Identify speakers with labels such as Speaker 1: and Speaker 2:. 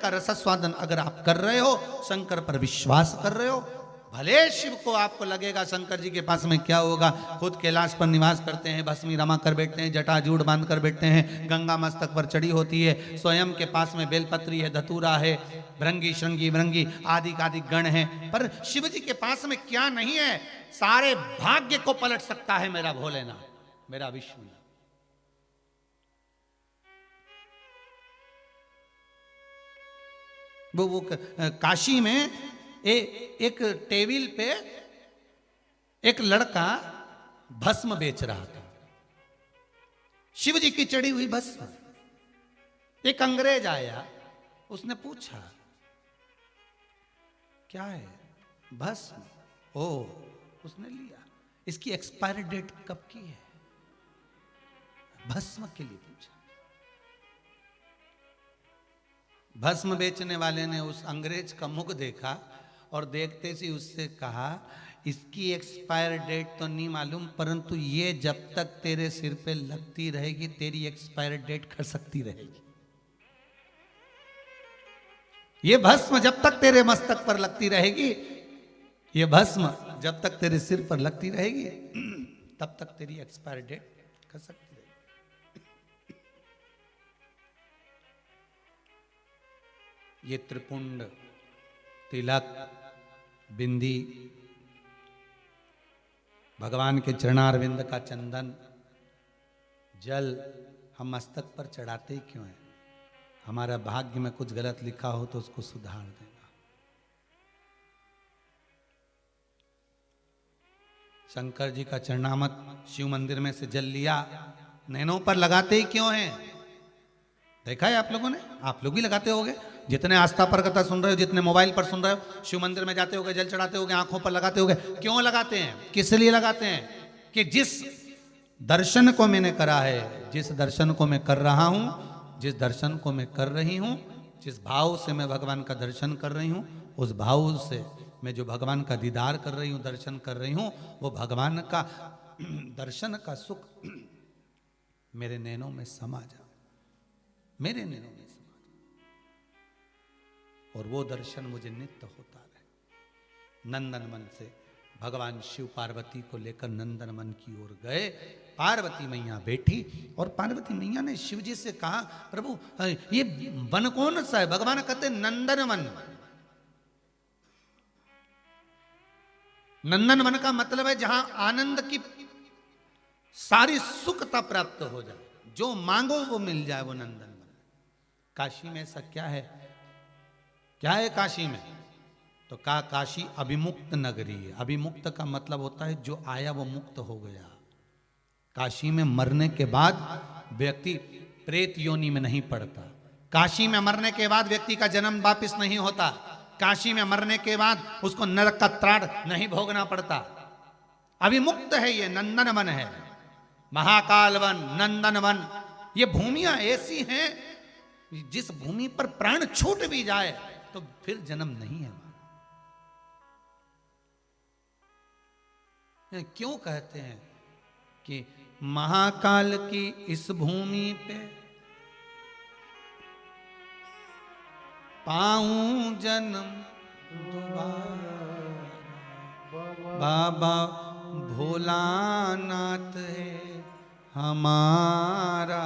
Speaker 1: का रसस्वादन अगर आप कर रहे हो, शंकर पर विश्वास कर रहे हो, भले शिव को आपको लगेगा शंकर जी के पास में क्या होगा, खुद कैलाश पर निवास करते हैं, भस्मी रमा कर बैठते हैं, जटाजूट बांध कर बैठते हैं, गंगा मस्तक पर चढ़ी होती है, स्वयं के पास में बेलपत्री है, धतूरा है, भृंगी श्रृंगी भृंगी आदि गण है, पर शिव जी के पास में क्या नहीं है, सारे भाग्य को पलट सकता है मेरा भोलेनाथ, मेरा विष्णु। वो काशी में एक टेबल पे एक लड़का भस्म बेच रहा था, शिव जी की चढ़ी हुई भस्म। एक अंग्रेज आया, उसने पूछा क्या है? भस्म। ओ, उसने लिया। इसकी एक्सपायरी डेट कब की है? भस्म के लिए पूछा। भस्म बेचने वाले ने उस अंग्रेज का मुख देखा और देखते ही उससे कहा, इसकी एक्सपायर डेट तो नहीं मालूम, परंतु ये जब तक तेरे सिर पे लगती रहेगी तेरी एक्सपायर डेट खसकती रहेगी। ये भस्म जब तक तेरे मस्तक पर लगती रहेगी, ये भस्म जब तक तेरे सिर पर लगती रहेगी, तब तक तेरी एक्सपायर डेट खसकती रहेगी। ये त्रिपुंड, तिलक, बिंदी, भगवान के चरणारविंद का चंदन, जल हम मस्तक पर चढ़ाते ही क्यों हैं? हमारा भाग्य में कुछ गलत लिखा हो तो उसको सुधार देगा। शंकर जी का चरणामत शिव मंदिर में से जल लिया, नैनों पर लगाते ही क्यों हैं? देखा है आप लोगों ने? आप लोग भी लगाते होगे, जितने आस्था पर कथा सुन रहे हो, जितने मोबाइल पर सुन रहे हो, शिव मंदिर में जाते होगे, जल चढ़ाते होगे, आंखों पर लगाते होगे। क्यों लगाते हैं? किस लिए लगाते हैं? कि जिस दर्शन को मैंने करा है, जिस दर्शन को मैं कर रहा हूं, जिस दर्शन को मैं कर रही हूं, जिस भाव से मैं भगवान का दर्शन कर रही हूं, उस भाव से मैं जो भगवान का दीदार कर रही हूं, दर्शन कर रही हूं, वो भगवान का दर्शन का सुख मेरे नैनों में समा जाए, मेरे नैनों में समा जाए, और वो दर्शन मुझे नित्य होता रहे। नंदन मन से भगवान शिव पार्वती को लेकर नंदन मन की ओर गए। पार्वती मैया बैठी और पार्वती मैया ने शिव जी से कहा, प्रभु ये वन कौन सा है? भगवान कहते नंदन वन। नंदन वन का मतलब है जहां आनंद की सारी सुखता प्राप्त हो जाए, जो मांगो वो मिल जाए, वो नंदन वन। काशी में ऐसा क्या है? क्या है काशी में? तो काशी अभिमुक्त नगरी है। अभिमुक्त का मतलब होता है जो आया वो मुक्त हो गया। काशी में मरने के बाद व्यक्ति प्रेत योनि में नहीं पड़ता। काशी में मरने के बाद व्यक्ति का जन्म वापिस नहीं होता। काशी में मरने के बाद उसको नरक का त्राण नहीं भोगना पड़ता। अभिमुक्त है, ये नंदन वन है, महाकाल वन, नंदन वन। ये भूमियां ऐसी हैं जिस भूमि पर प्राण छूट भी जाए तो फिर जन्म नहीं है। क्यों कहते हैं कि महाकाल की इस भूमि पे पाऊं जन्म दोबारा, बाबा भोलानाथ है हमारा